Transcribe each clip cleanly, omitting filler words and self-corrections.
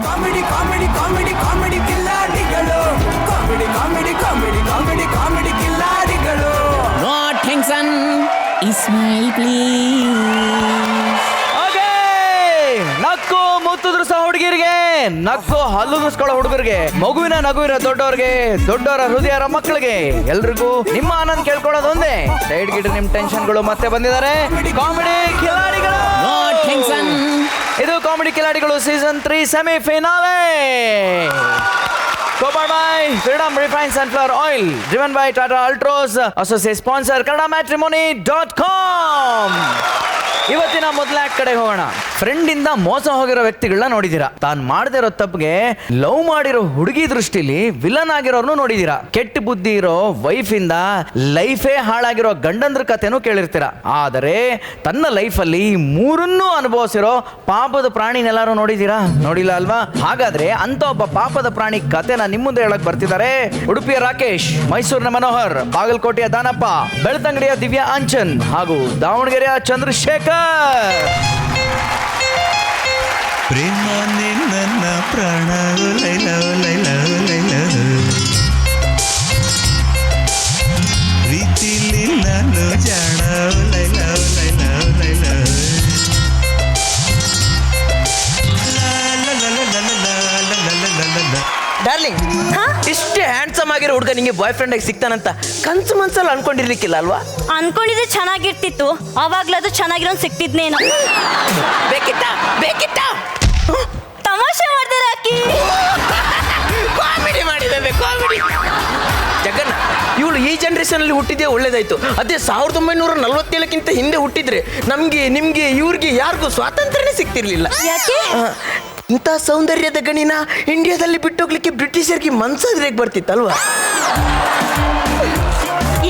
Comedy comedy comedy comedy ಕಿಲ್ಲಾಡಿಗಳು comedy comedy comedy comedy comedy ಕಿಲ್ಲಾಡಿಗಳು. No tension, smile please. ನಕ್ಕು ಮುತ್ತುದ್ರು ಸಹ ಹುಡುಗಿರಿಗೆ, ನಕ್ಕು ಹಲ್ಲುಗಿಸ್ಕೊಳ್ಳೋ ಹುಡುಗರಿಗೆ, ಮಗುವಿನ ನಗುವಿನ ದೊಡ್ಡವ್ರಿಗೆ, ದೊಡ್ಡವರ ಹೃದಯರ ಮಕ್ಕಳಿಗೆ, ಎಲ್ರಿಗೂ ನಿಮ್ಮ ಆನಂದ್ ಕೇಳ್ಕೊಳ್ಳೋದು ಒಂದೇ. ಸೈಡ್ ಗಿಡ ನಿಮ್ ಟೆನ್ಷನ್ಗಳು ಮತ್ತೆ ಬಂದಿದ್ದಾರೆ. ಕಾಮಿಡಿ ಕಿಲಾಡಿಗಳು, ನೋ ಟೆನ್ಷನ್. ಇದು ಕಾಮಿಡಿ ಕಿಲಾಡಿಗಳು season 3 semi finale. Powered by Freedom Refined Sunflower Oil, driven by Tata Ultros, associate sponsor KannadaMatrimony.com. ಇವತ್ತಿನ ಮೊದಲ ಕಡೆ ಹೋಗೋಣ. ಫ್ರೆಂಡ್ ಇಂದ ಮೋಸ ಹೋಗಿರೋ ವ್ಯಕ್ತಿಗಳನ್ನ ನೋಡಿದೀರಾ. ತಾನು ಮಾಡದೇ ಇರೋ ತಪ್ಪಿಗೆ ಲವ್ ಮಾಡಿರೋ ಹುಡುಗಿ ದೃಷ್ಟಿಲಿ ವಿಲನ್ ಆಗಿರೋರ್ನು ನೋಡಿದೀರಾ. ಕೆಟ್ಟ ಬುದ್ಧಿ ಇರೋ ವೈಫ್ ಇಂದ ಲೈಫೇ ಹಾಳಾಗಿರೋ ಗಂಡಂದ್ರ ಕಥೆನೂ ಕೇಳಿರ್ತೀರಾ. ಆದರೆ ತನ್ನ ಲೈಫಲ್ಲಿ ಮೂರನ್ನೂ ಅನುಭವಿಸಿರೋ ಪಾಪದ ಪ್ರಾಣಿನೆಲ್ಲಾರು ನೋಡಿದೀರಾ? ನೋಡಿಲ್ಲ ಅಲ್ವಾ? ಹಾಗಾದ್ರೆ ಅಂತ ಒಬ್ಬ ಪಾಪದ ಪ್ರಾಣಿ ಕಥೆನ ನಿಮ್ಮ ಮುಂದೆ ಹೇಳಕ್ ಬರ್ತಿದ್ದಾರೆ ಉಡುಪಿಯ ರಾಕೇಶ್, ಮೈಸೂರಿನ ಮನೋಹರ್, ಬಾಗಲಕೋಟೆಯ ದಾನಪ್ಪ, ಬೆಳ್ತಂಗಡಿಯ ದಿವ್ಯಾ ಅಂಚನ್ ಹಾಗೂ ದಾವಣಗೆರೆಯ ಚಂದ್ರಶೇಖರ್. ಪ್ರೇಮ ನನ್ನ ಪ್ರಾಣ ಲೈಲ ಲೈಲ ಲೈಲ ರೀತಿಲಿ ನಾನು ಜಾಣ ಲೈಲ ಲೈಲ ಲೈಲ ಡಾರ್ಲಿಂಗ್, ಇಷ್ಟೇ ಹ್ಯಾಂಡ್ಸಮ್ ಆಗಿರೋ ಹುಡುಗ ನಿಂಗೆ ಬಾಯ್ ಫ್ರೆಂಡ್ ಆಗಿ ಸಿಗ್ತಾನಂತ ಕನ್ಸು ಮನ್ಸಲ್ಲಿ ಅನ್ಕೊಂಡಿರ್ಲಿಕ್ಕಿಲ್ಲ ಅಲ್ವಾ? ಅನ್ಕೊಂಡಿದ್ರೆ ಚೆನ್ನಾಗಿರ್ತಿತ್ತು, ಅವಾಗ್ಲದು ಚೆನ್ನಾಗಿರೋ ಸಿಕ್ತಿದ್ನೇನೋ. ಬೇಕಿತ್ತ ತಮಾಷೆ ಮಾಡ್ತಾರೆ ಅಕ್ಕಿ. ಕಾಮಿಡಿ ಮಾಡಿದ್ದೇವೆ, ಕಾಮಿಡಿ. ಜಗನ್ನ, ಇವಳು ಈ ಜನರೇಷನ್ ಅಲ್ಲಿ ಹುಟ್ಟಿದ್ದೆ ಒಳ್ಳೇದಾಯ್ತು. ಅದೇ 1947ಕ್ಕಿಂತ ಹಿಂದೆ ಹುಟ್ಟಿದ್ರೆ ನಮ್ಗೆ, ನಿಮ್ಗೆ, ಇವ್ರಿಗೆ ಯಾರಿಗೂ ಸ್ವಾತಂತ್ರ್ಯನೇ ಸಿಗ್ತಿರ್ಲಿಲ್ಲ. ಯಾಕೆ? ಇಂಥ ಸೌಂದರ್ಯದ ಗಣಿನ ಇಂಡಿಯಾದಲ್ಲಿ ಬಿಟ್ಟೋಗ್ಲಿಕ್ಕೆ ಬ್ರಿಟಿಷರಿಗೆ ಮನ್ಸಾದ್ರೆ ಬರ್ತಿತ್ತಲ್ವಾ?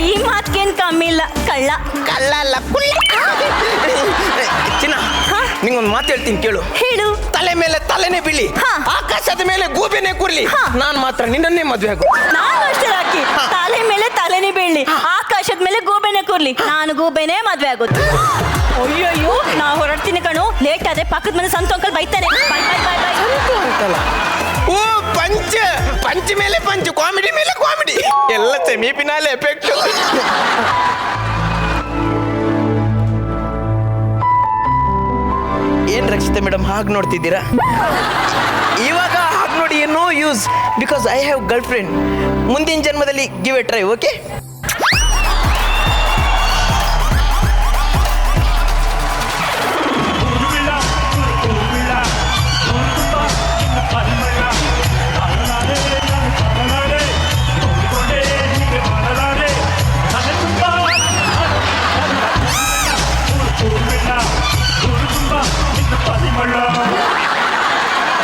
ಈ ಮಾತ್ಗೇನ್ ಕಮ್ಮಿ ಇಲ್ಲ. ಕಳ್ಳ ಅಲ್ಲ ಚಿನ್ನ, ನಿಂಗೊಂದು ಮಾತು ಹೇಳ್ತೀನಿ ಕೇಳು. ಹೇಳು. ತಲೆ ಮೇಲೆ ತಲೆನೇ ಬೀಳಿ, ಆಕಾಶದ ಮೇಲೆ ಗೂಬೆನೆ ಕೂರ್ಲಿ, ನಾನ್ ಮಾತ್ರ ನಿನ್ನನ್ನೇ ಮದ್ವೆ ಆಗು. ನಾನು ಅಷ್ಟೇ ಹಾಕಿ, ತಲೆ ಮೇಲೆ ತಲೆನೇ ಬೀಳ್ಲಿ, ಆಕಾಶದ ಮೇಲೆ ಗೂಬೆನೆ ಕೂರ್ಲಿ, ನಾನು ಗೂಬೆನೆ ಮದ್ವೆ ಆಗುತ್ತೆ. ಅಯ್ಯಯ್ಯೋ, ನಾ ಹೊರಡ್ತೀನಿ ಕಣು. ಲೇಟ್ ಆದ್ರೆ ಪಕ್ಕದ ಮನೆ ಸಂತು ಅಂಕಲ್ ಬೈತಾರೆ. Bye bye bye bye. ಓ ಪಂಚ್ ಮೇಲೆ ಪಂಚ್, ಕಾಮಿಡಿ ಮೇಲೆ ಕಾಮಿಡಿ, ಎಲ್ಲ ಸೆಮಿ ಫಿನಾಲೆ ಎಫೆಕ್ಟ್. ಏನ್ ರಕ್ಷಿತಾ ಮೇಡಮ್ ಹಾಗೆ ನೋಡ್ತಿದ್ದೀರಾ? ಇವಾಗ ಹಾಗೆ ನೋಡಿ no use, because I have girlfriend. ಮುಂದಿನ ಜನ್ಮದಲ್ಲಿ ಗಿವ್ ಎ ಟ್ರೈ, ಓಕೆ?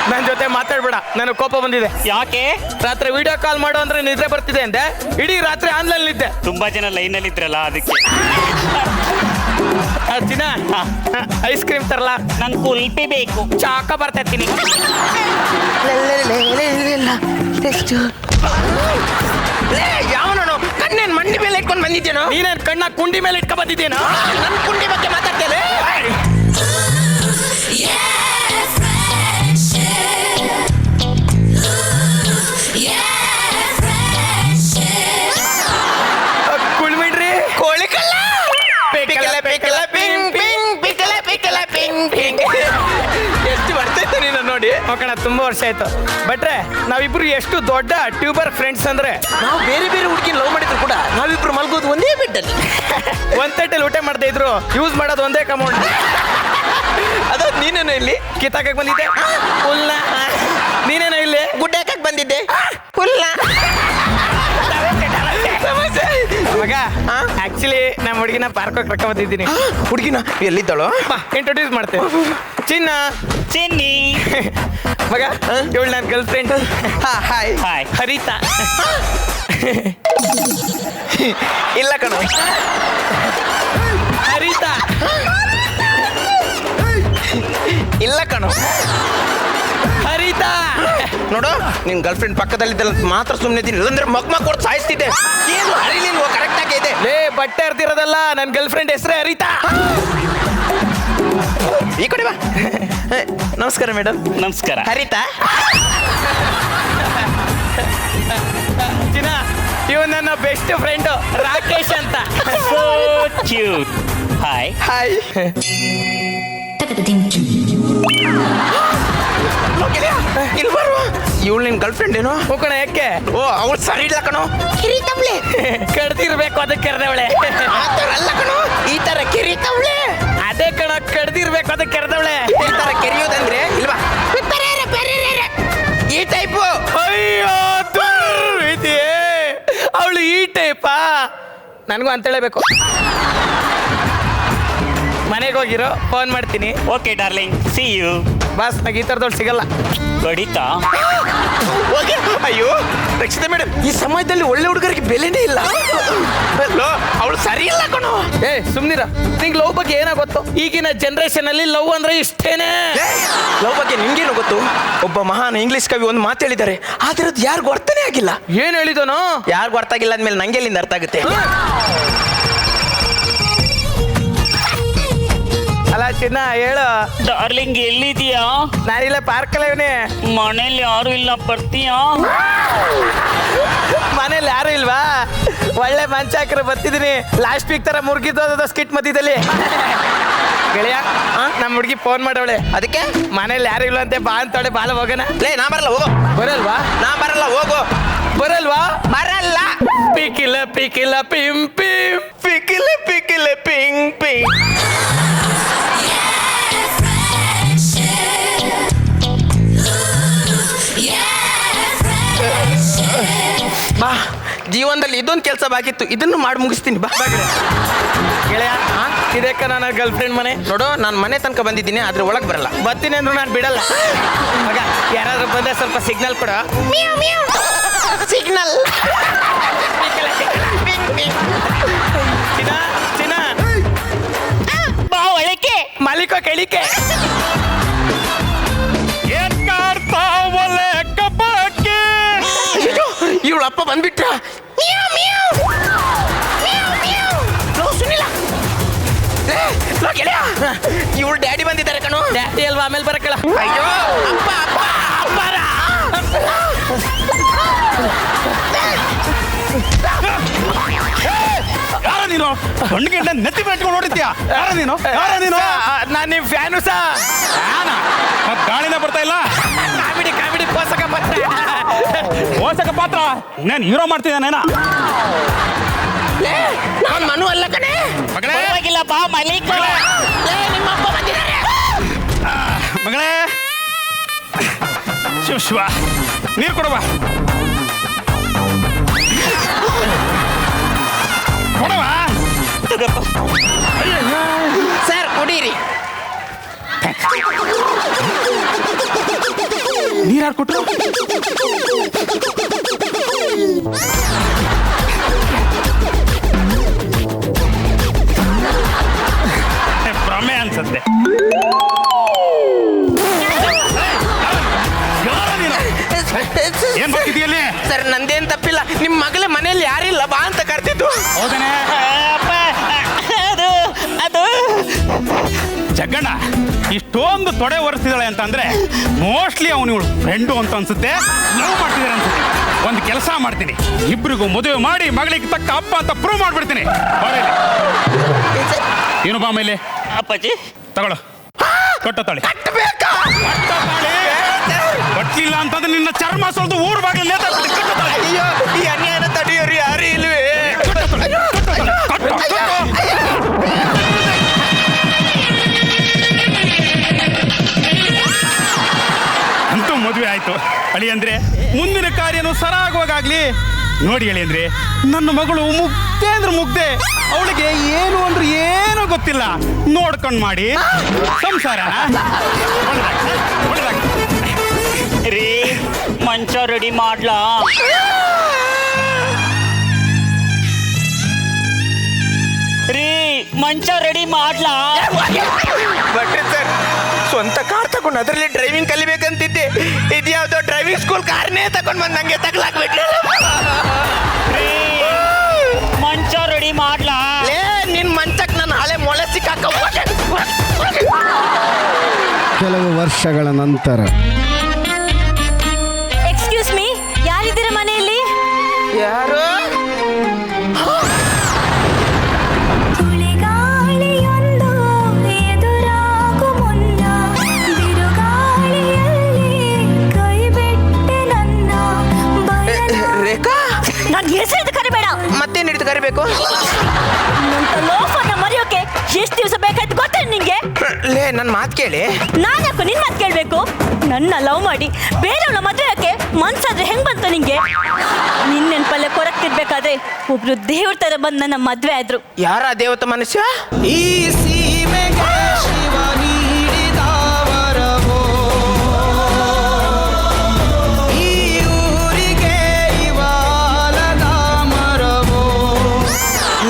ನನ್ನ ಜೊತೆ ಮಾತಾಡ್ಬೇಡ, ನನಗೆ ಕೋಪ ಬಂದಿದೆ. ಯಾಕೆ? ರಾತ್ರಿ ವಿಡಿಯೋ ಕಾಲ್ ಮಾಡು ಅಂದ್ರೆ ನಿದ್ರೆ ಬರ್ತಿದೆ ಅಂದೆ, ಇಡೀ ರಾತ್ರಿ ಆನ್ಲೈನ್ ಇದ್ದೆ. ತುಂಬಾ ಜನ ಲೈನ್ ಅಲ್ಲಿ ಇದ್ರಲ್ಲ, ಅದಕ್ಕೆ. ಚಿನ್ನ, ಐಸ್ ಕ್ರೀಮ್ ತರಲ್ಲ? ನಂಗೆ ಕುಲ್ಪಿ ಬೇಕು. ಚಾಕ ಬರ್ತೀನಿ. ಯಾವನು ಕಣ್ಣೇನ್ ಮಂಡಿ ಮೇಲೆ ಇಟ್ಕೊಂಡು ಬಂದಿದ್ದೇನೋ? ನೀನೇನ್ ಕಣ್ಣ ಕುಂಡಿ ಮೇಲೆ ಇಟ್ಕೊಂಡ್ ಬಂದಿದ್ದೇನೋ? ನನ್ನ ಕುಂಡಿ ಬಗ್ಗೆ ಮಾತಾಡ್ತೇನೆ. ಕುಳ್ಮಿಡ್ರಿ ಕೋಳಿ ಕಲ್ಲ ಪಿಕಲ ಪಿಕಲ ಪಿಂಗ್ ಪಿಂಗ್ ಪಿಕಲ ಪಿಕಲ ಪಿಂಗ್ ಪಿಂಗ್. ಎಷ್ಟು ಬರ್ತೈತೆ ನೀನು ನೋಡಿ. ಓಕೆಣ, ತುಂಬಾ ವರ್ಷ ಆಯ್ತು. ಬಟ್ರೆ ನಾವಿಬ್ರು ಎಷ್ಟು ದೊಡ್ಡ ಟ್ಯೂಬರ್ ಫ್ರೆಂಡ್ಸ್ ಅಂದ್ರೆ, ನಾವು ಬೇರೆ ಬೇರೆ ಹುಡುಗಿ ಲವ್ ಮಾಡಿದ್ರು ಕೂಡ ನಾವಿಬ್ರು ಮಲ್ಗೋದು ಒಂದೇ ಬೆಡ್ಡಲ್ಲಿ, ಒಂದ್ ತಟ್ಟೆಲಿ ಊಟ ಮಾಡ್ತಾ ಇದ್ರು, ಯೂಸ್ ಮಾಡೋದು ಒಂದೇ ಕಮೌಂಟ್. ಅದು ನೀನೇನೋ ಇಲ್ಲಿ ಕಿತ್ತಾಕಕ್ ಬಂದಿದ್ದೆ ಹುಲ್ಲ, ನೀನೇನೋ ಇಲ್ಲಿ ಗುಡ್ಡ ಹಾಕಕ್ ಬಂದಿದ್ದೆ ಹುಲ್ಲ. ಮಗ, ಆಕ್ಚುಲಿ ನಮ್ಮ ಹುಡುಗಿನ ಪಾರ್ಕ್ ಹೋಗಿ ಕರ್ಕೊಂಡ್ ಬಂದಿದ್ದೀನಿ. ಹುಡುಗಿನ ಎಲ್ಲಿದ್ದಾಳೋ ಇಂಟ್ರೊಡ್ಯೂಸ್ ಮಾಡ್ತೇವೆ. ಚಿನ್ನ, ಚೆನ್ನಿ ಮಗ, ಇವಳು ನನ್ನ girlfriend. Hi hi. Haritha. ಇಲ್ಲ ಕಣೋ, ಹರಿತಾ. ಇಲ್ಲ ಕಣೋ, ಹರಿತಾ. ನೋಡು, ನಿನ್ ಗರ್ಲ್ ಫ್ರೆಂಡ್ ಪಕ್ಕದಲ್ಲಿದ್ದಲ್ಲ ಮಾತ್ರ ಸುಮ್ಮನೆ ಇದ್ದೀನಿ, ಅಂದ್ರೆ ಮಗ್ಮ ಕೊಟ್ಟು ಸಾಯಿಸ್ತಿದ್ದೆ. ಏನು ಹರಿಲಿಲ್ವೋ? ಕರೆಕ್ಟ್ ಆಗಿ ಇದೆ. ಲೇ, ಬಟ್ಟೆ ಹರಿತಿರೋದಲ್ಲ, ನನ್ನ ಗರ್ಲ್ ಫ್ರೆಂಡ್ ಹೆಸರೇ ಹರಿತಾ. ಈ ಕಡೆ ಬಾ. ನಮಸ್ಕಾರ ಮೇಡಮ್. ನಮಸ್ಕಾರ. ಹರಿತಾ ಚಿನ್ನ, ಇವ್ ನನ್ನ ಬೆಸ್ಟ್ ಫ್ರೆಂಡ್ ರಾಕೇಶ್ ಅಂತ. So cute. ಹಾಯ್. ಹಾಯ್. ಇವಳು ನಿನ್ ಗರ್ಲ್ ಫ್ರೆಂಡ್ ಏನೋ? ಹೋಗೋಣ. ಯಾಕೆ? ಓ, ಅವಳು ಸರಿ ಇಲ್ಲ ಕಣೋ. ಕಡ್ದಿರ್ಬೇಕು ಅದಕ್ಕೆ ಕರೆದವಳೆ. ಅಲ್ಲ ಕಣೋ, ಈ ತರ ಕೆರಿತವಳೆ. ಅದೇ ಕಣ, ಕಡ್ದಿರ್ಬೇಕು ಅದಕ್ಕೆ ಕರೆದವಳೆ. ಈ ತರ ಕೆರಿಯೋದಂದ್ರೆ ಇಲ್ವಾ ಈ ಟೈಪು. ಅಯ್ಯೋ ಅವಳು ಈ ಟೈಪಾ? ನನಗೂ ಅಂತೇಳಬೇಕು. ಮನೆಗೆ ಹೋಗಿರೋ, ಫೋನ್ ಮಾಡ್ತೀನಿ. Okay darling, see you. Boss, ನಂಗೆ ಈ ಥರದವ್ಳು ಸಿಗಲ್ಲ. ಬಡಿತಾ? ಅಯ್ಯೋ ರಕ್ಷಿತಾ ಮೇಡಮ್, ಈ ಸಮಯದಲ್ಲಿ ಒಳ್ಳೆ ಹುಡುಗರಿಗೆ ಬೆಲೆನೇ ಇಲ್ಲ. ಅವಳು ಸರಿ ಇಲ್ಲ ಕಣೋ. ಏ ಸುಮ್ನಿರ, ನಿಂಗೆ ಲವ್ ಬಗ್ಗೆ ಏನೋ ಗೊತ್ತು? ಈಗಿನ ಜನರೇಷನ್ ಅಲ್ಲಿ ಲವ್ ಅಂದ್ರೆ ಇಷ್ಟೇನೆ. ಲವ್ ಬಗ್ಗೆ ನಿಮ್ಗೇನು ಗೊತ್ತು? ಒಬ್ಬ ಮಹಾನ್ ಇಂಗ್ಲಿಷ್ ಕವಿ ಒಂದು ಮಾತು ಹೇಳಿದ್ದಾರೆ, ಆದ್ರೆ ಅದು ಯಾರಿಗೂ ಅರ್ಥನೇ ಆಗಿಲ್ಲ. ಏನ್ ಹೇಳಿದನೋ? ಯಾರಿಗೂ ಅರ್ಥ ಆಗಿಲ್ಲ ಅಂದ್ಮೇಲೆ ನಂಗೆ ಎಲ್ಲಿಂದ ಅರ್ಥ ಆಗುತ್ತೆ? ಅಲ್ಲ ಚಿನ್ನ, ಹೇಳು. ಡಾರ್ಲಿಂಗ್ ಎಲ್ಲಿದೀಯಾ? ನಾನಿಲ್ಲ ಪಾರ್ಕಲ್ಲ ಇವನೇ. ಮನೇಲಿ ಯಾರು ಇಲ್ಲ, ಬರ್ತೀಯಾ? ಮನೇಲಿ ಯಾರು ಇಲ್ವಾ? ಒಳ್ಳೆ ಮಂಚ ಹಾಕಿರ ಬರ್ತಿದ್ದೀನಿ. ಲಾಸ್ಟ್ ವೀಕ್ ತರ ಮುರ್ಗಿದ್ದು ಸ್ಕಿಟ್ ಮಧ್ಯದಲ್ಲಿ. ಗೆಳೆಯ, ನಮ್ಮ ಹುಡುಗಿ ಫೋನ್ ಮಾಡವಳೆ. ಅದಕ್ಕೆ ಮನೇಲಿ ಯಾರು ಇಲ್ಲ ಅಂತೆ, ಬಾ ಅಂತವಳೆ. ಬಾಲ ಹೋಗೋಣ. ಲೇ, ನಾ ಬರಲ್ಲ. ಹೋಗೋ. ಬರಲ್ವಾ? ನಾ ಬರಲ್ಲ. ಹೋಗೋ. ಬರಲ್ವಾ? ಬರಲ್ಲ. ಪಿಕಿಲ ಪಿಕಿಲ ಪಿಂ ಪಿಂ, ಪಿಕಿಲ ಪಿಕಿಲ ಪಿಂಗ್ ಪಿಂಗ್. ಬಾ, ಜೀವನದಲ್ಲಿ ಇದೊಂದು ಕೆಲಸ ಬಾಕಿತ್ತು, ಇದನ್ನು ಮಾಡಿ ಮುಗಿಸ್ತೀನಿ. ಬಾ ಗೆಳೆಯ, ಇದಕ್ಕ ನನ್ನ ಗರ್ಲ್ ಫ್ರೆಂಡ್ ಮನೆ. ನೋಡು, ನಾನು ಮನೆ ತನಕ ಬಂದಿದ್ದೀನಿ, ಆದ್ರೆ ಒಳಗೆ ಬರಲ್ಲ. ಬರ್ತೀನಿ ಅಂದ್ರು ನಾನು ಬಿಡಲ್ಲ. ಮಗ, ಯಾರಾದ್ರೂ ಬಂದ್ರೆ ಸ್ವಲ್ಪ ಸಿಗ್ನಲ್ ಕೊಡ. ಸಿಗ್ನಲ್. ಚಿನ್ನ ಚಿನ್ನ, ಬಾ ಒಳಕ್ಕೆ. ಮಾಲೀಕ ಕೆಳಿಕೆ. ಇವಳು ಅಪ್ಪ ಬಂದ್ಬಿಟ್ರ. ಇವಳು ಡ್ಯಾಡಿ ಬಂದಿದ್ದಾರೆ ಕಣೋ. ಡ್ಯಾಡಿ ಅಲ್ವಾ? ಆಮೇಲೆ ಬರಕಳ. ಅಯ್ಯೋ ಅಪ್ಪ ಅಪ್ಪ ಅಪ್ಪಾರ. ಯಾರ ನೀನು? ಕಣ್ಣಿಗೆ ನೆತ್ತಿ ಬೆಟ್ಕೊಂಡು ನೋಡಿದ್ಯಾ? ಯಾರ ನೀನು? ಯಾರ ನೀನು? ನಾನು ನಿಮ್ಮ ಫ್ಯಾನು ಸಾ. ಮತ್ ಗಾಳಿನ ಬರ್ತಾ ಇಲ್ಲ. ಕಾಮಿಡಿ ಕಾಮಿಡಿ ಪೋಷಕ ಪಾತ್ರ. ಪೋಷಕ ಪಾತ್ರ ನಾನು ಹೀರೋ ಮಾಡ್ತಿದ್ದಾನೇನ? ನಾನು ಮನು ಅಲ್ಲ ಕಣೆ. ಮಗಳೇ, ಪರವಾಗಿಲ್ಲ, ಬಾ ಮಲಿಕ. ನಿಮ್ಮ ಅಪ್ಪ ಬಂದಿದ್ದಾರೆ. ಮಗಳೇ, ಶಿವ ಶಿವ, ನೀರು ಕೊಡವಾ. ಕೊಡವಾ. ಸರ್ ಕುಡೀರಿ. ನೀರು ಯಾರು ಕೊಟ್ರು? ಭ್ರಮೆ ಅನ್ಸತ್ತೆ. ಏನ್ ಬರ್ತಿದೀಯಲ್ಲಿ? ಸರ್, ನಂದೇನ್ ತಪ್ಪಿಲ್ಲ. ನಿಮ್ಮ ಮಗಳ ಮನೇಲಿ ಯಾರಿಲ್ಲ, ಬಾ ಅಂತ ಕರ್ತಿದ್ದು. ಹೌದೇನೆ? ಅದು ಅದು ಜಗ್ಗಣ್ಣ ಇಷ್ಟೊಂದು ತೊಡೆ ಒರೆಸ್ತಿದ್ದಾಳೆ ಅಂತಂದ್ರೆ ಮೋಸ್ಟ್ಲಿ ಅವನು ಇವಳು ಫ್ರೆಂಡು ಅಂತ ಅನ್ಸುತ್ತೆ, ಲವ್ ಮಾಡ್ತಿದ್ದಾರೆ ಅನ್ಸುತ್ತೆ. ಒಂದು ಕೆಲಸ ಮಾಡ್ತೀನಿ, ಇಬ್ಬರಿಗೂ ಮದುವೆ ಮಾಡಿ ಮಗಳಿಗೆ ತಕ್ಕ ಅಪ್ಪ ಅಂತ ಪ್ರೂವ್ ಮಾಡ್ಬಿಡ್ತೀನಿ. ಏನು ಬಾ ಮೇಲೆ ಅಪ್ಪಾಜಿ ತಗೊಳ್ಳೋ. ಕೊಟ್ಟತಾಳೆ. ಕೊಟ್ಟಿಲ್ಲ ಅಂತಂದ್ರೆ ನಿನ್ನ ಚರ್ಮ ಸ್ವಲ್ಪ ಊರ್ ಬಾಗಿಲು ನೇತಾಡ್ತೀನಿ. ಅಯ್ಯೋ, ಈ ಅನ್ಯಾಯನ ತಡೆಯೋರು ಯಾರು ಇಲ್ವೇ? ಅಂತೂ ಮದುವೆ ಆಯ್ತು. ಅಳಿ ಅಂದ್ರೆ ಮುಂದಿನ ಕಾರ್ಯನು ಸರಾಗುವಾಗಲಿ. ನೋಡಿ ಅಳಿ ಅಂದ್ರೆ ನನ್ನ ಮಗಳು ಮುಗ್ದೆ ಅಂದ್ರೆ ಮುಗ್ದೆ, ಅವಳಿಗೆ ಏನು ಅಂದ್ರೆ ಏನೂ ಗೊತ್ತಿಲ್ಲ. ನೋಡ್ಕೊಂಡ್ ಮಾಡಿ ಸಂಸಾರ ರೀ, ಮಂಚ ರೆಡಿ ಮಾಡ್ಲಾ? ರೀ, ಮಂಚ ರೆಡಿ ಮಾಡ್ಲಾ? ಬಟ್ರೆ ಸರ್, ಸ್ವಂತ ಕಾರ್ ತಗೊಂಡು ಅದರಲ್ಲಿ ಡ್ರೈವಿಂಗ್ ಕಲಿಬೇಕಂತಿದ್ದೆ. ಇದ್ಯಾವುದೋ ಡ್ರೈವಿಂಗ್ ಸ್ಕೂಲ್ ಕಾರ್ನೇ ತಗೊಂಡ್ ಬಂದು ನಂಗೆ ತಗ್ಲಾಕ್ಬಿಟ್ರೆ. ಮಂಚ ರೆಡಿ ಮಾಡ್ಲಾ? ಲೇ, ನಿನ್ ಮಂಚಕ್ ನಾನು ಹಳೆ ಮೊಳೆ ಸಿಕ್ಕಾಕ. ಕೆಲವು ವರ್ಷಗಳ ನಂತರ. ಎಕ್ಸ್ಕ್ಯೂಸ್ ಮೀ, ಯಾರಿದ್ದೀರ ಮನೆಯಲ್ಲಿ? ಯಾರು? ತುಳಿಗಾಳಿಯೊಂದು ಎದುರಾಗು ಮುನ್ನ ಬಿರುಗಾಳಿಯಲ್ಲಿ ಕೈಬಿಟ್ಟೆ ನನ್ನ ರೇಖಾ, ನನ್ನ ಹೆಸರು ಕರಿಬೇಡ. ಮತ್ತೇನ್ ಹಿಡಿದು ಕರಿಬೇಕು? ನನ್ನ ಲೋಫರ್ನ ಮರೆಯೋಕೆ ಎಷ್ಟು ದಿವಸ ಬೇಕಾಯ್ತು ಗೊತ್ತೇ ನಿಂಗೆ? ಲೇ, ನನ್ನ ಮಾತು ಕೇಳಿ. ನಾನ್ಯಾಕೋ ನಿನ್ ಮಾತು ಕೇಳ್ಬೇಕು? ನನ್ನ ಲವ್ ಮಾಡಿ ಬೇರೆಯವಳ ಮದುವೆಯಕ್ಕೆ ಮನ್ಸಾದ್ರೆ ಹೆಂಗ್ ಬಂತು ನಿಂಗೆ? ನಿನ್ ನೆನ್ಪಲ್ಲೇ ಕೊರಕ್ತಿರ್ಬೇಕಾದ್ರೆ ಒಬ್ರು ದೇವ್ರ ತರ ಬಂದ್ ನನ್ನ ಮದ್ವೆ ಆದ್ರು. ಯಾರ ದೇವತ ಮನುಷ್ಯ? ಈ ಸೀಮೆಗೆ ಶಿವ ನೀಡಿದ ವರವೋ, ಈ ಊರಿಗೆ ಇವಾಲದ ಮರವೋ.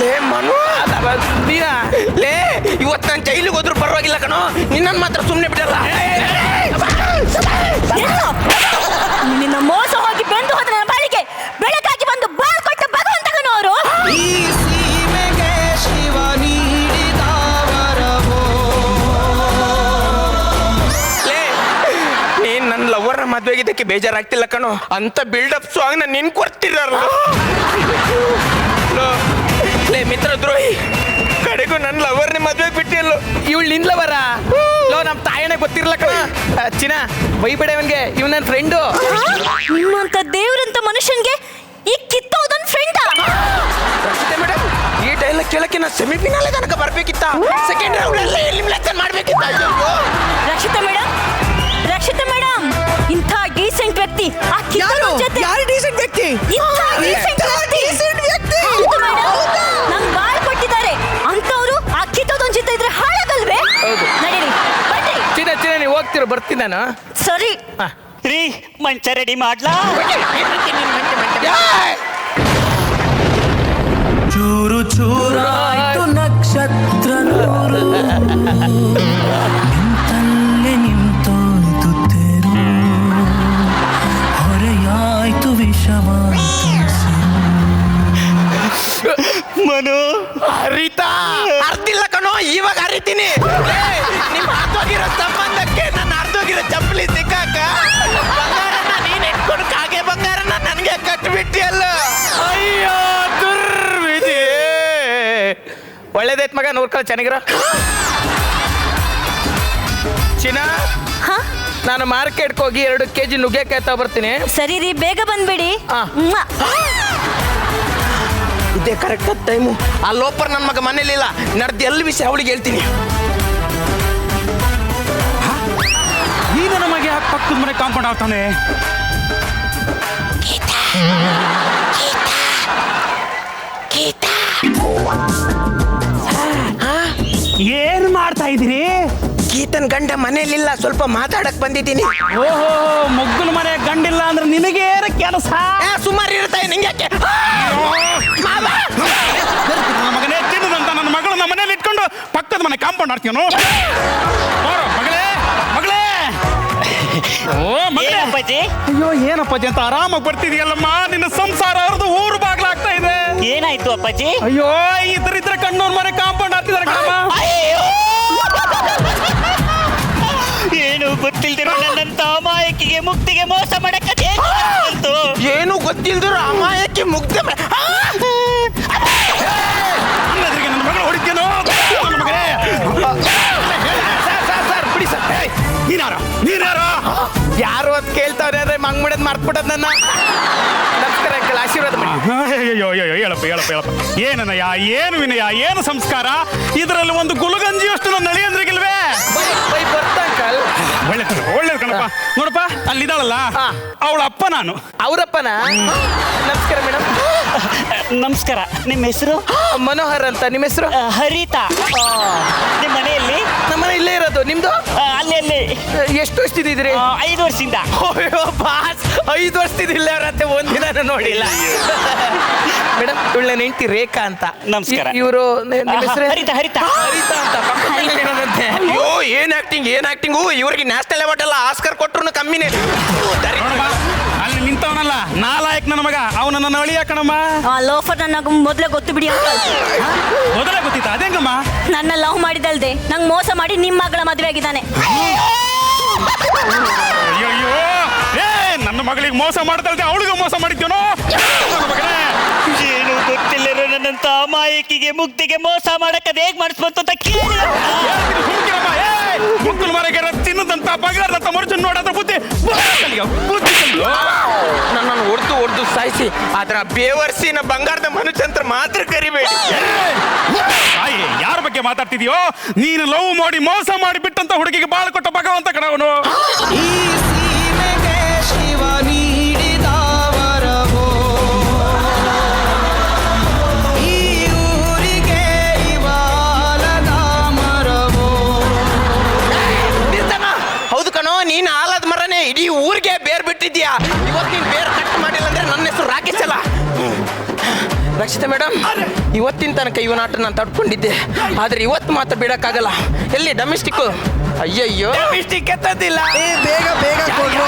ಲೇ ಮನು, ಲೇ, ಇವತ್ತು ನಾನು ಜೈಲಿಗೆ ಹೋದ್ರು ಪರವಾಗಿಲ್ಲ ಕಣೋ, ನಿನ್ನನ್ನು ಮಾತ್ರ ಸುಮ್ಮನೆ ಬಿಡಲ್ಲ. ನಿಲ್ಲು! ನಿನ್ನ ಮೋಸ ಹೋಗಿ ಬೆಂದು ಹೋದ ನನ್ನ ಬಾಳಿಗೆ ಬೆಳಕಾಗಿ ಬಂದು ಬಾಳ್ ಕೊಟ್ಟ ಭಗವಂತಗನು ಅವರು. ಈ ಸೀಮೆಗೆ ಶಿವ ನೀಡಿದ ವರವೋ. ಲೇ, ನೀನ್ ನನ್ನ ಲವರ್ನ ಮದ್ವೆಗಿದ್ದಕ್ಕೆ ಬೇಜಾರಾಗ್ತಿಲ್ಲ ಕಣೋ, ಅಂತ ಬಿಲ್ಡಪ್ ಸಾಂಗ್ ನ ನಿನ್ ಕೊಡ್ತಿರಲ್ಲ. ಲೇ ಮಿತ್ರ ದ್ರೋಹಿ, ಕಡೆಗೂ ನನ್ನ ಲವರ್ನ ಮದ್ವೆ ಬಿಟ್ಟಿಲ್ಲ. ಇವಳು ನಿನ್ ಲವರ? ಲೋ, ನಮ್ಮ ತಾಯನೇ ಗೊತ್ತಿರಲ್ಲ ಕಣ. ಚಿನ್ನ ಬೈಬೇಡ ಇವನ್ಗೆ, ಇವ್ ನನ್ನ ಫ್ರೆಂಡು. ನಿಮ್ಮಂತ ದೇವ್ರಂತ ಮನುಷ್ಯನ್ಗೆ ಈ ಕಿತ್ತೋದೊಂದು ಫ್ರೆಂಡ? ಮೇಡಮ್, ಈ ಡೈಲಾಗ್ ಕೇಳಕ್ಕೆ ನಾ ಸೆಮಿಫಿನಾಲೆ ತನಕ ಬರ್ಬೇಕಿತ್ತ, ಸೆಕೆಂಡ್ ರೌಂಡ್ ಅಲ್ಲಿ ಎಲಿಮಿನೇಷನ್ ಮಾಡ್ಬೇಕಿತ್ತ. ರಕ್ಷಿತಾ ಮೇಡಮ್, ರಕ್ಷಿತಾ ಮೇಡಮ್, ಇಂಥ ಡೀಸೆಂಟ್ ವ್ಯಕ್ತಿ ಆ ಕಿತ್ತೋದನ್ ಜೊತೆ. ಯಾರು ಡೀಸೆಂಟ್ ವ್ಯಕ್ತಿ? ಇಂಥ decent ವ್ಯಕ್ತಿ. ಹೌದು ಮೇಡಮ್, ನಂಗ್ ಬಾಳ್ ಕೊಟ್ಟಿದ್ದಾರೆ ಅಂತವ್ರು ಆ ಕಿತ್ತೋದನ್ ಜೊತೆ ಇದ್ರೆ ಹಾಳಾಗಲ್ವೇ? ನಡೀರಿ, ಬನ್ನಿ. ಚಿನ್ನ ಚಿನ್ನ, ನೀವು ಹೋಗ್ತಿರೋ, ಬರ್ತೀನಿ ನಾನು. ಸರಿ. ರೀ ಮಂಚ ರೆಡಿ ಮಾಡ್ಲಾ? ಚೂರು ಚೂರಾಯ್ತು ನಕ್ಷತ್ರ ನೂರು, ನಿಂತಲ್ಲೇ ನಿಂತೋಯ್ತು ತೆರು, ಹೊರೆಯಾಯ್ತು ವಿಷವಾಯ್ತು. ಮನು, ಅರಿತಾ ಅರ್ಧಿಲ್ಲ ಕಣೋ, ಇವಾಗ ಅರಿತೀನಿ. ನಿಮ್ಮ ಅರ್ಧೋಗಿರೋ ಸಂಬಂಧಕ್ಕೆ ನನ್ನ ಅರ್ಧೋಗಿರೋ ಚಪ್ಪಲಿ ಸಿಕ್ಕಾಕ ಬಂಗಾರನ ನೀನ್ ಇಟ್ಕೊಂಡು ಕಾಗೆ ಬಂಗಾರನ ನನಗೆ ಕಟ್ಬಿಟ್ಟಿಯಲ್ಲ. ಅಯ್ಯೋ ದುರ್ವಿಧಿ. ಒಳ್ಳೇದೈತ್ ಮಗ, ನೋಡ್ಕೊಳ್ಳ ಚೆನ್ನಾಗಿರೋ. ಚಿನ್ನ, ಹಾ, ನಾನು ಮಾರ್ಕೆಟ್ಗೆ ಹೋಗಿ 2 kg ನುಗ್ಗೆಕಾಯಿ ತಗೊಬರ್ತೀನಿ. ಸರಿ ರೀ, ಬೇಗ ಬಂದ್ಬಿಡಿ. ಆ. ಇದೇ ಕರೆಕ್ಟ್ ಟೈಮು. ಆ ಲೋಪರ್ ನನ್ನ ಮಗ ಮನೇಲಿಲ್ಲ, ನಡೆದು ಎಲ್ಲಿ ವಿಷಯ ಅವಳಿಗೆ ಹೇಳ್ತೀನಿ. ಈ ನನ್ನ ಮಗೆ ಯಾಕೆ ಪಕ್ಕದ ಮನೆ ಕಾಂಪೌಂಡ್ ಆಗ್ತಾನೆ? ಏನ್ ಮಾಡ್ತಾ ಇದೀರಿ? ಗೀತನ್ ಗಂಡ ಮನೇಲಿಲ್ಲ, ಸ್ವಲ್ಪ ಮಾತಾಡಕ್ ಬಂದಿದ್ದೀನಿ. ಓಹೋ, ಮೊಗ್ಗನ ಮನೆ ಗಂಡಿಲ್ಲ ಅಂದ್ರೆ ನಿನಗೆ ಏನ ಕೆಲಸ? ಸುಮಾರು ಇರ್ತಾಯಿ ನಿಂಗೆ. ನನ್ನ ಮಗನೇ ತಿನ್ನದಂತ ನನ್ನ ಮಗಳನ್ನ ಮನೇಲಿ ಇಟ್ಕೊಂಡು ಪಕ್ಕದ ಮನೆ ಕಾಂಪೌಂಡ್ ಆಡ್ತೀವನು? ಮಗಳೇ ಮಗಳೇ, ಓ ಮಗಳೇ. ಏನಪ್ಪಾಜಿ? ಅಯ್ಯೋ ಏನಪ್ಪಾಜಿ ಅಂತ ಆರಾಮಾಗಿ ಬರ್ತಿದೀಯಲ್ಲಮ್ಮ, ನಿನ್ನ ಸಂಸಾರ ಅವ್ರದ್ದು ಊರು ಬಾಗ್ಲಾಗ್ತಾ ಇದೆ. ಏನಾಯ್ತು ಅಪ್ಪಾಜಿ? ಅಯ್ಯೋ, ಇದ್ರ ಕಣ್ಣೂರ್ ಮನೆ ಕಾಂಪೌಂಡ್ ಆಡ್ತಿದಾರೆ ಕಣಮ್ಮ. ಏನು ಗೊತ್ತಿಲ್ದಿರೋ ನನ್ನಂತ ಅಮಾಯಕಿಗೆ ಮುಕ್ತಿಗೆ ಮೋಸ ಮಾಡಕ್ಕೆ ಏನು ಗೊತ್ತಿಲ್ದಿರೋ ಅಮಾಯಕ್ಕೆ ಮುಗ್ಧ ನನ್ನ ಮಗಳು ಹೊಡಿತೇನೋ ನನ್ನ ಮಗನೇ. ಸರ್ ಬಿಡಿ ಸರ್. ನೀನ್ಯಾರೋ? ಯಾರು ಅಂತ ಕೇಳ್ತಾವ್ರೆ ಅಂದ್ರೆ ಮಂಗ್ಬಿಡದ್ ಮರ್ತ್ಬಿಟ್ಟದ್ ನನ್ನ. ನಮಸ್ಕಾರ ಅಂಕಲ್, ಆಶೀರ್ವಾದ ಮಾಡಿ. ಅಯ್ಯೋ ಹೇಳಪ್ಪ ಏನನಯ್ಯ, ಏನು ವಿನಯ, ಏನು ಸಂಸ್ಕಾರ, ಇದರಲ್ಲಿ ಒಂದು ಗುಲಗಂಜಿಯಷ್ಟು ನನ್ನ ನಳಿಯಂದ್ರಿಗಿಲ್ವೇ? ಬರ್ತ ಅಂಕಲ್. ಒಳ್ಳೆ ಕಣಪ್ಪ. ನೋಡಪ್ಪ, ಅಲ್ಲಿದ್ದಾಳಲ್ಲ, ಅವಳ ಅಪ್ಪ ನಾನು. ಅವರಪ್ಪನ? ನಮಸ್ಕಾರ ಮೇಡಮ್. ನಮಸ್ಕಾರ. ನಿಮ್ಮ ಹೆಸರು? ಮನೋಹರ್ ಅಂತ. ನಿಮ್ಮ ಹೆಸರು? ಹರಿತಾ. ನಿಮ್ಮ ಮನೆಯಲ್ಲಿ? ನಮ್ಮನೆ ಇಲ್ಲೇ ಇರೋದು. ನಿಮ್ದು? ಅಲ್ಲಿ ಎಷ್ಟು ವರ್ಷದಿದ್ರಿ? 5 ವರ್ಷದಿಂದ. ಅಯ್ಯೋ ಬಾಸ್, 5 ವರ್ಷದಿಂದ ಇಲ್ಲೇ ಅವರತ್ತೆ, ಒಂದಿನ ನೋಡಿಲ್ಲ. ಮೇಡಮ್, ಇವಳ ಹೆಂಡತಿ ರೇಖಾ ಅಂತ. ನಮಸ್ಕಾರ. ಇವರು ನಿಮ್ಮ ಹೆಸರು? ಹರಿತಾ. ಹರಿತಾ ಅಂತ. ಅಯ್ಯೋ, ಏನ್ ಆಕ್ಟಿಂಗು. ಇವ್ರಿಗೆ ನ್ಯಾಷನಲ್ ಅವಾರ್ಡ್ ಅಲ್ಲ, ಆಸ್ಕರ್ ಕೊಟ್ರು ಕಮ್ಮಿನೇ. ಅಲ್ಲಿ ನಿಂತವನಲ್ಲ ನಾಲಾಯಕ್ ನನ್ನ ಮಗ, ಅವನ ನನ್ನ ಅಳಿಯ ಕಣಮ್ಮ. ಆ ಲೋಫರ್ ನನ್ನ ಮೊದಲೇ ಗೊತ್ತು ಬಿಡಿ ಅಂಕಲ್. ಮೊದಲೇ ಗೊತ್ತಿತ್ತ? ಅದೇಂಗಮ್ಮ? ನನ್ನ ಲವ್ ಮಾಡಿದಲ್ದೆ ನಂಗೆ ಮೋಸ ಮಾಡಿ ನಿಮ್ಮ ಮಗಳ ಮದುವೆ ಆಗಿದ್ದಾನೆ. ಅಯ್ಯೋ ಏ ನನ್ನ ಮಗಳಿಗೆ ಮೋಸ ಮಾಡ್ದಲ್ದೆ ಅವಳಿಗೂ ಮೋಸ ಮಾಡಿದ್ಯೋನೋ ಏನು ಗೊತ್ತಿಲ್ಲರೋ ನನ್ನಂತ ಅಮಾಯಕಿಗೆ ಮುಕ್ತಿಗೆ ಮೋಸ ಮಾಡಕ್ಕೆ ಹೇಗ್ ಮಾಡಿಸ್ಬಂತು ಅಂತ ಕೇಳಿ ಮುಕ್ಕಲು ಮರಗೆ ತಿನ್ನದಂತ ಬಗಲಾರ್ದಂತ ಮನುಷ್ಯನ್ ನೋಡೋದ್ರ ಬುದ್ಧಿ ಕಲಿಯೋ. ನನ್ನನ್ನು ಹೊಡೆದು ಸಾಯಿಸಿ ಆದ್ರ ಬೇವರ್ಸಿನ ಬಂಗಾರದ ಮನುಷ್ಯಂತ್ರ ಮಾತ್ರ ಕರಿಬೇಡಿ. ತಾಯಿ ಯಾರ ಬಗ್ಗೆ ಮಾತಾಡ್ತಿದ್ಯೋ? ನೀನು ಲವ್ ಮಾಡಿ ಮೋಸ ಮಾಡಿ ಬಿಟ್ಟಂತ ಹುಡುಗಿಗೆ ಬಾಳ ಕೊಟ್ಟ ಭಗವಂತ ಕಣವನು. ಈ ಸೀಮೆಗೆ ಶಿವ ನೀಡಿದ ವರವೋ, ಈ ಊರಿಗೆ ಇವಾಲದ ಮರವೋ. ನಿಲ್ತಮ್ಮ. ಹೌದು ಕಣೋ, ನೀನ್ ಆಲದ ಮರನೇ ಇಡೀ ಊರಿಗೆ ಬೇರ್ ಬಿಟ್ಟಿದ್ಯಾ. ಇವತ್ತು ನೀನ್ ಬೇರ್ ಕಟ್ ಮಾಡಿಲ್ಲ ಅಂದ್ರೆ ನನ್ನ ಹೆಸರು ರಾಕೇಶ್ ಅಲ್ಲ. ರಕ್ಷಿತಾ ಮೇಡಮ್, ಇವತ್ತಿನ ತನಕ ಇವನಾಟ ನಾನು ತಡ್ಕೊಂಡಿದ್ದೆ, ಆದ್ರೆ ಇವತ್ತು ಮಾತ್ರ ಬಿಡಕ್ಕಾಗಲ್ಲ. ಎಲ್ಲಿ ಡೊಮೆಸ್ಟಿಕ್? ಅಯ್ಯಯ್ಯೋ, ಡೊಮೆಸ್ಟಿಕ್ ಎತ್ತದಿಲ್ಲ. ಬೇಗ ಬೇಗ ಕೊಡ್ರು.